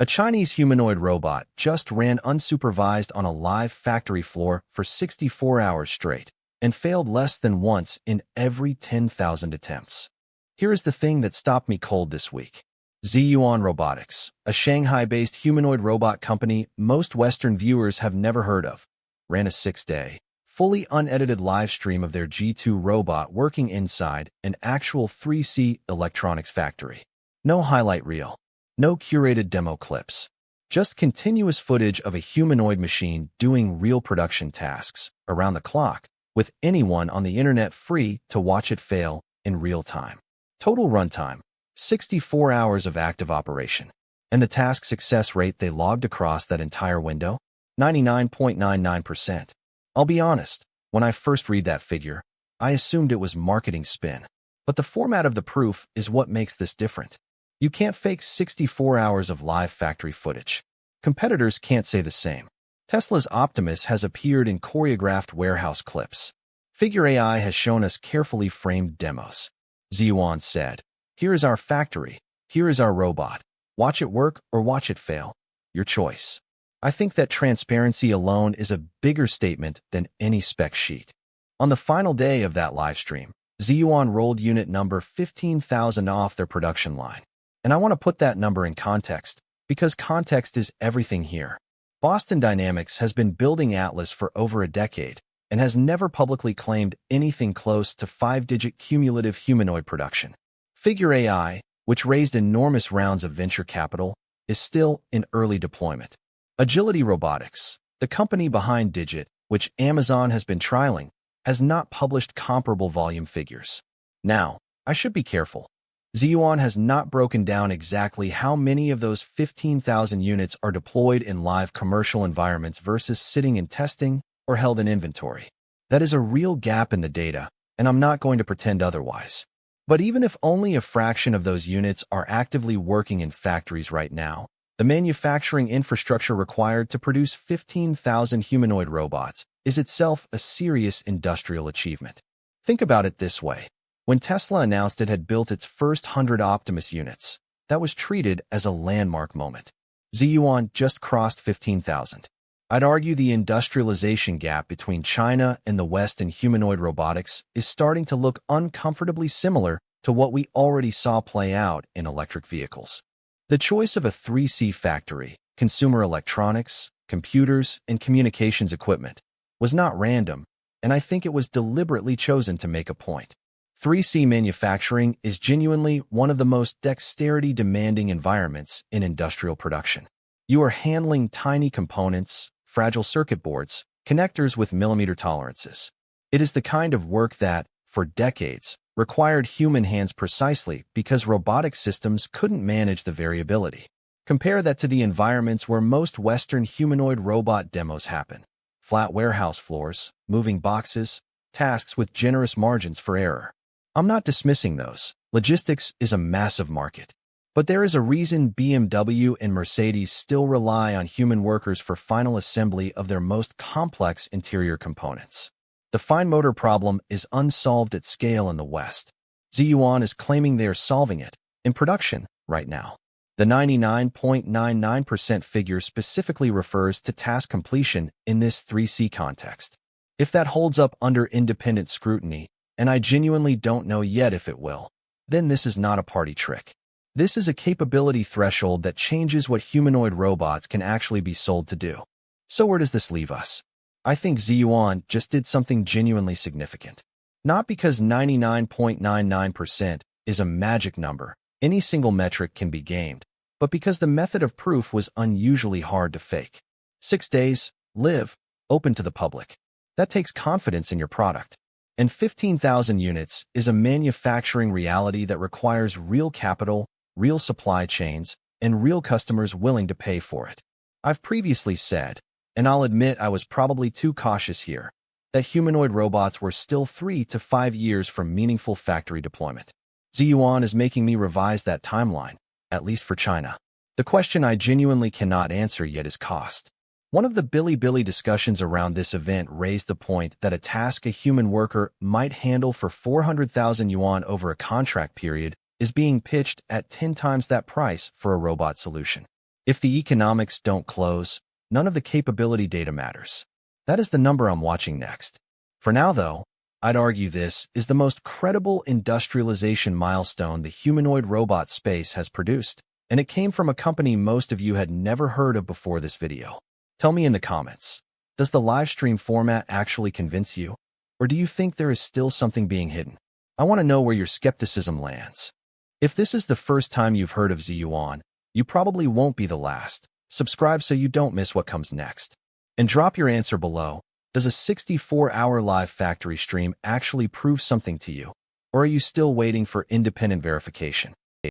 A Chinese humanoid robot just ran unsupervised on a live factory floor for 64 hours straight and failed less than once in every 10,000 attempts. Here is the thing that stopped me cold this week. Zhiyuan Robotics, a Shanghai-based humanoid robot company most Western viewers have never heard of, ran a 6-day, fully unedited live stream of their G2 robot working inside an actual 3C electronics factory. No highlight reel, no curated demo clips, just continuous footage of a humanoid machine doing real production tasks around the clock, with anyone on the internet free to watch it fail in real time. Total runtime, 64 hours of active operation. And the task success rate they logged across that entire window? 99.99%. I'll be honest, when I first read that figure, I assumed it was marketing spin. But the format of the proof is what makes this different. You can't fake 64 hours of live factory footage. Competitors can't say the same. Tesla's Optimus has appeared in choreographed warehouse clips. Figure AI has shown us carefully framed demos. Zhiyuan said, "Here is our factory. Here is our robot. Watch it work or watch it fail. Your choice." I think that transparency alone is a bigger statement than any spec sheet. On the final day of that live stream, Zhiyuan rolled unit number 15,000 off their production line. And I want to put that number in context, because context is everything here. Boston Dynamics has been building Atlas for over a decade and has never publicly claimed anything close to 5-digit cumulative humanoid production. Figure AI, which raised enormous rounds of venture capital, is still in early deployment. Agility Robotics, the company behind Digit, which Amazon has been trialing, has not published comparable volume figures. Now, I should be careful. Zhiyuan has not broken down exactly how many of those 15,000 units are deployed in live commercial environments versus sitting in testing or held in inventory. That is a real gap in the data, and I'm not going to pretend otherwise. But even if only a fraction of those units are actively working in factories right now, the manufacturing infrastructure required to produce 15,000 humanoid robots is itself a serious industrial achievement. Think about it this way. When Tesla announced it had built its first 100 Optimus units, that was treated as a landmark moment. Zhiyuan just crossed 15,000. I'd argue the industrialization gap between China and the West in humanoid robotics is starting to look uncomfortably similar to what we already saw play out in electric vehicles. The choice of a 3C factory, consumer electronics, computers, and communications equipment, was not random, and I think it was deliberately chosen to make a point. 3C manufacturing is genuinely one of the most dexterity-demanding environments in industrial production. You are handling tiny components, fragile circuit boards, connectors with millimeter tolerances. It is the kind of work that, for decades, required human hands precisely because robotic systems couldn't manage the variability. Compare that to the environments where most Western humanoid robot demos happen. Flat warehouse floors, moving boxes, tasks with generous margins for error. I'm not dismissing those. Logistics is a massive market. But there is a reason BMW and Mercedes still rely on human workers for final assembly of their most complex interior components. The fine motor problem is unsolved at scale in the West. Zhiyuan is claiming they are solving it, in production, right now. The 99.99% figure specifically refers to task completion in this 3C context. If that holds up under independent scrutiny, and I genuinely don't know yet if it will, then this is not a party trick. This is a capability threshold that changes what humanoid robots can actually be sold to do. So where does this leave us? I think Zhiyuan just did something genuinely significant. Not because 99.99% is a magic number, any single metric can be gamed, but because the method of proof was unusually hard to fake. 6 days, live, open to the public. That takes confidence in your product. And 15,000 units is a manufacturing reality that requires real capital, real supply chains, and real customers willing to pay for it. I've previously said, and I'll admit I was probably too cautious here, that humanoid robots were still 3 to 5 years from meaningful factory deployment. Zhiyuan is making me revise that timeline, at least for China. The question I genuinely cannot answer yet is cost. One of the Billy discussions around this event raised the point that a task a human worker might handle for 400,000 yuan over a contract period is being pitched at 10 times that price for a robot solution. If the economics don't close, none of the capability data matters. That is the number I'm watching next. For now, though, I'd argue this is the most credible industrialization milestone the humanoid robot space has produced, and it came from a company most of you had never heard of before this video. Tell me in the comments, does the live stream format actually convince you? Or do you think there is still something being hidden? I want to know where your skepticism lands. If this is the first time you've heard of Zhiyuan, you probably won't be the last. Subscribe so you don't miss what comes next. And drop your answer below. Does a 64-hour live factory stream actually prove something to you? Or are you still waiting for independent verification?